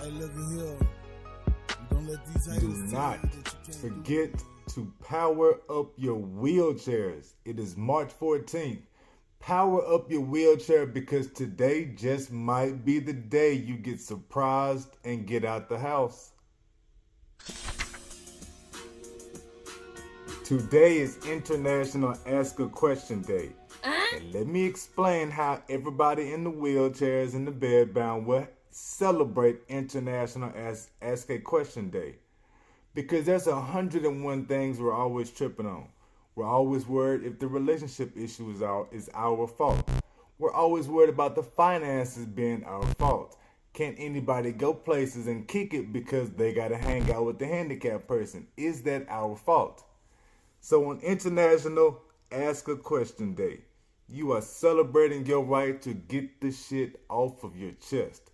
Hey, look at here. Don't let these Do haters tell not you that you can't forget do to power up your wheelchairs. It is March 14th. Power up your wheelchair because today just might be the day you get surprised and get out the house. Today is International Ask a Question Day. And let me explain how everybody in the wheelchairs and the bedbound will celebrate International Ask a Question Day. Because there's 101 things we're always tripping on. We're always worried if the relationship issue is our fault. We're always worried about the finances being our fault. Can't anybody go places and kick it because they gotta hang out with the handicapped person? Is that our fault? So on International Ask a Question Day, you are celebrating your right to get the shit off of your chest.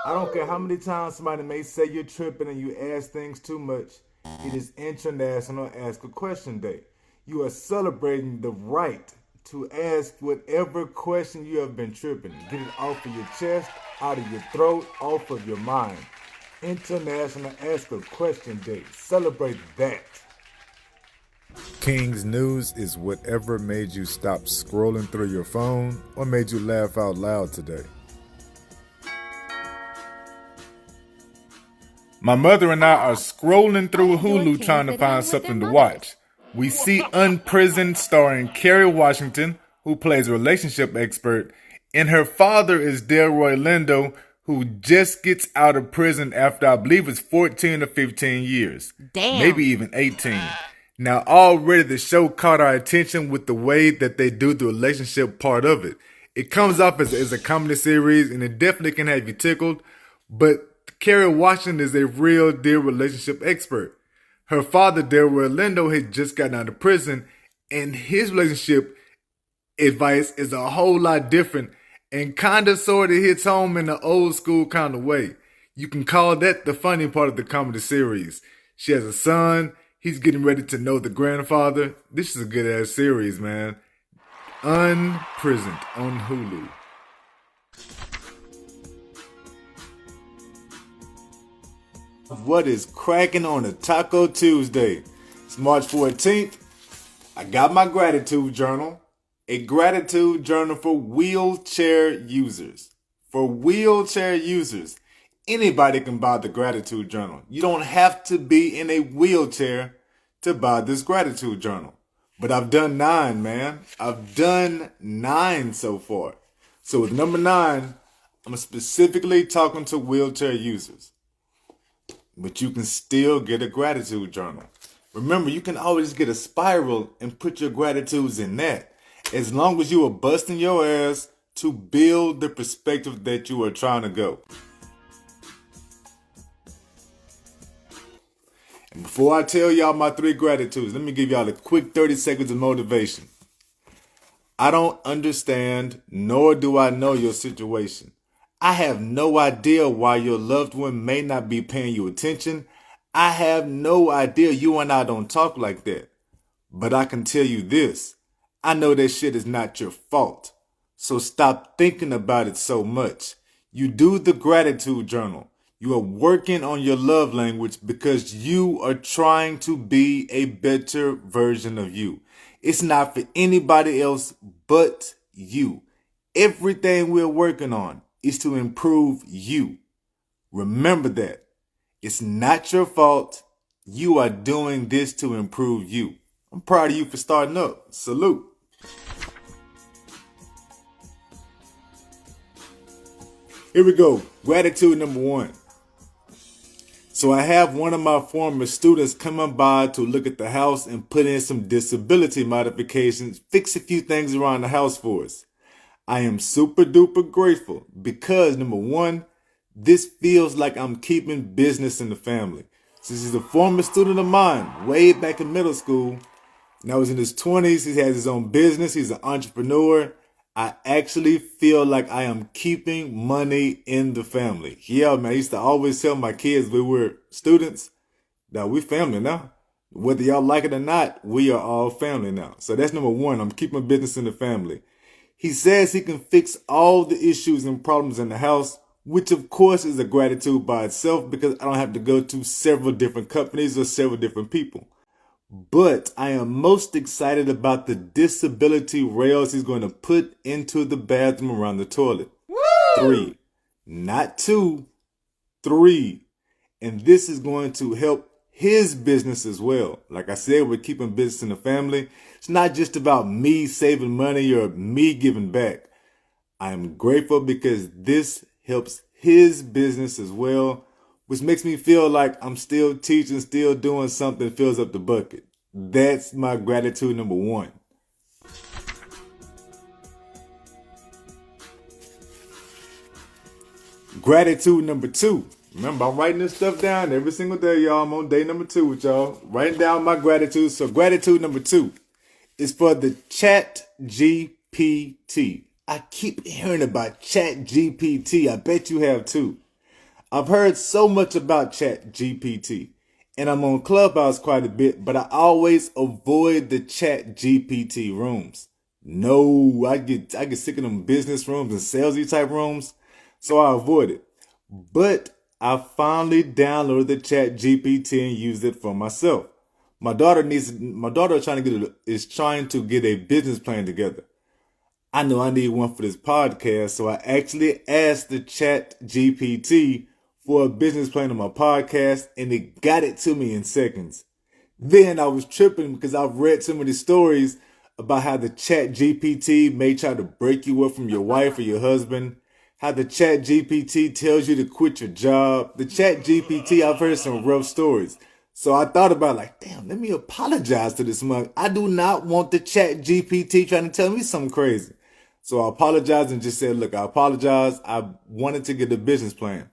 I don't care how many times somebody may say you're tripping and you ask things too much. It is International Ask a Question Day. You are celebrating the right to ask whatever question you have been tripping. Get it off of your chest, out of your throat, off of your mind. International Ask a Question Day. Celebrate that. King's News is whatever made you stop scrolling through your phone or made you laugh out loud today. My mother and I are scrolling through Hulu trying to find something to watch. We see Unprisoned starring Kerry Washington, who plays a relationship expert, and her father is Delroy Lindo, who just gets out of prison after I believe it's 14 or 15 years. Damn. Maybe even 18. Now already the show caught our attention with the way that they do the relationship part of it. It comes off as a comedy series and it definitely can have you tickled, but Kerry Washington is a real deal relationship expert. Her father, Delroy Lindo, had just gotten out of prison, and his relationship advice is a whole lot different and kind of sort of hits home in an old school kind of way. You can call that the funny part of the comedy series. She has a son. He's getting ready to know the grandfather. This is a good ass series, man. Unprisoned on Hulu. What is cracking on a Taco Tuesday? It's March 14th. I got my gratitude journal. A gratitude journal for wheelchair users. For wheelchair users. Anybody can buy the gratitude journal. You don't have to be in a wheelchair to buy this gratitude journal. But I've done 9, man. I've done 9 so far. So with number 9, I'm specifically talking to wheelchair users. But you can still get a gratitude journal. Remember, you can always get a spiral and put your gratitudes in that. As long as you are busting your ass to build the perspective that you are trying to go. And before I tell y'all my 3 gratitudes, let me give y'all a quick 30 seconds of motivation. I don't understand, nor do I know your situation. I have no idea why your loved one may not be paying you attention. I have no idea you and I don't talk like that. But I can tell you this. I know that shit is not your fault. So stop thinking about it so much. You do the gratitude journal. You are working on your love language because you are trying to be a better version of you. It's not for anybody else but you. Everything we're working on is to improve you. Remember that. It's not your fault. You are doing this to improve you. I'm proud of you for starting up. Salute. Here we go. Gratitude number 1. So I have one of my former students coming by to look at the house and put in some disability modifications, fix a few things around the house for us. I am super duper grateful because number 1, this feels like I'm keeping business in the family. Since he's a former student of mine, way back in middle school, and I was in his 20s, he has his own business, he's an entrepreneur. I actually feel like I am keeping money in the family. Yeah, man, I used to always tell my kids we were students, that we family now. Whether y'all like it or not, we are all family now. So that's number 1, I'm keeping business in the family. He says he can fix all the issues and problems in the house which of course is a gratitude by itself because I don't have to go to several different companies or several different people. But I am most excited about the disability rails he's going to put into the bathroom around the toilet. Woo! 3, not 2, 3. And this is going to help his business as well. Like I said, we're keeping business in the family. It's not just about me saving money or me giving back. I am grateful because this helps his business as well, which makes me feel like I'm still teaching, still doing something that fills up the bucket. That's my gratitude number 1. Gratitude number 2. Remember, I'm writing this stuff down every single day, y'all. I'm on day number 2 with y'all. Writing down my gratitude. So gratitude number 2 is for the ChatGPT. I keep hearing about ChatGPT. I bet you have too. I've heard so much about ChatGPT, and I'm on Clubhouse quite a bit, but I always avoid the ChatGPT rooms. No, I get sick of them business rooms and salesy type rooms, so I avoid it. But I finally downloaded the ChatGPT and used it for myself. My daughter is trying to get a business plan together. I know I need one for this podcast, so I actually asked the ChatGPT for a business plan on my podcast, and it got it to me in seconds. Then I was tripping because I've read some of the stories about how the ChatGPT may try to break you up from your wife or your husband, how the ChatGPT tells you to quit your job. The ChatGPT, I've heard some rough stories. So I thought about damn, let me apologize to this mug. I do not want the ChatGPT trying to tell me something crazy. So I apologized and just said, look, I apologize. I wanted to get a business plan.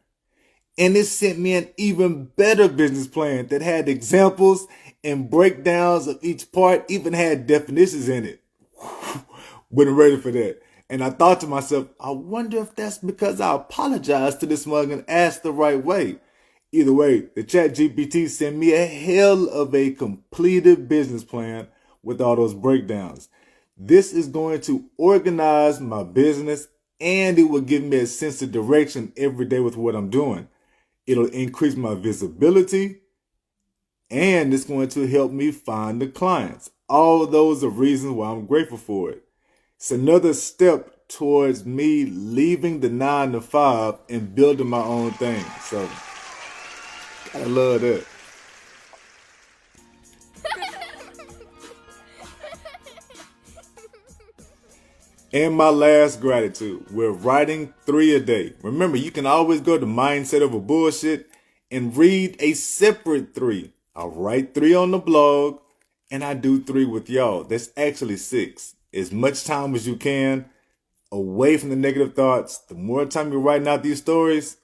And it sent me an even better business plan that had examples and breakdowns of each part, even had definitions in it. Wasn't ready for that. And I thought to myself, I wonder if that's because I apologized to this mug and asked the right way. Either way, the ChatGPT sent me a hell of a completed business plan with all those breakdowns. This is going to organize my business, and it will give me a sense of direction every day with what I'm doing. It'll increase my visibility, and it's going to help me find the clients. All of those are reasons why I'm grateful for it. It's another step towards me leaving the 9 to 5 and building my own thing. So, I love that. And my last gratitude, we're writing 3 a day. Remember, you can always go to Mindset Over Bullshit and read a separate 3. I'll write 3 on the blog, and I do 3 with y'all. That's actually 6. As much time as you can, away from the negative thoughts. The more time you're writing out these stories,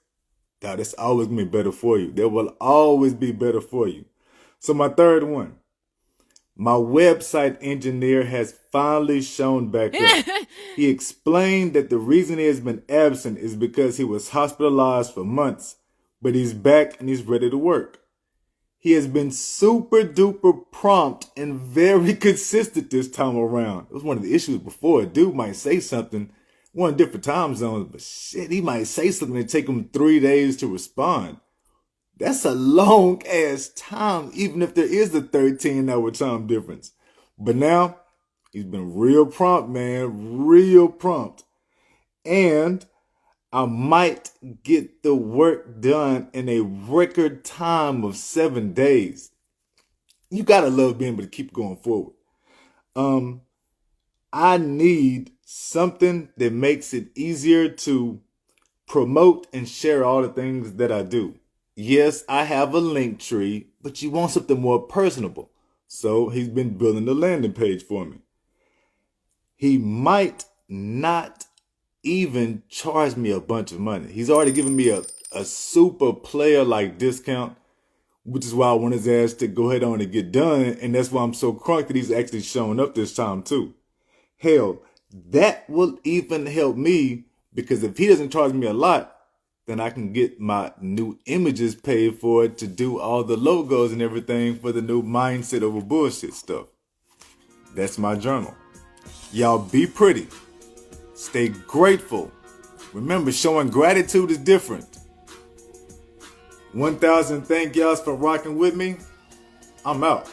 that's always going to be better for you. They will always be better for you. So my third one. My website engineer has finally shown back up. He explained that the reason he has been absent is because he was hospitalized for months, but he's back and he's ready to work. He has been super duper prompt and very consistent this time around. It was one of the issues before. A dude might say something, one of different time zones, but shit, he might say something and take him 3 days to respond. That's a long ass time, even if there is a 13-hour time difference. But now, he's been real prompt, man, real prompt. And I might get the work done in a record time of 7 days. You gotta love being able to keep going forward. I need something that makes it easier to promote and share all the things that I do. Yes, I have a link tree, but you want something more personable. So he's been building the landing page for me. He might not even charge me a bunch of money. He's already given me a super player-like discount, which is why I want his ass to go ahead on and get done. And that's why I'm so crunk that he's actually showing up this time too. Hell, that will even help me because if he doesn't charge me a lot, then I can get my new images paid for to do all the logos and everything for the new Mindset Over Bullshit stuff. That's my journal. Y'all be pretty, stay grateful, Remember, showing gratitude is different. 1,000 thank y'all for rocking with me. I'm out.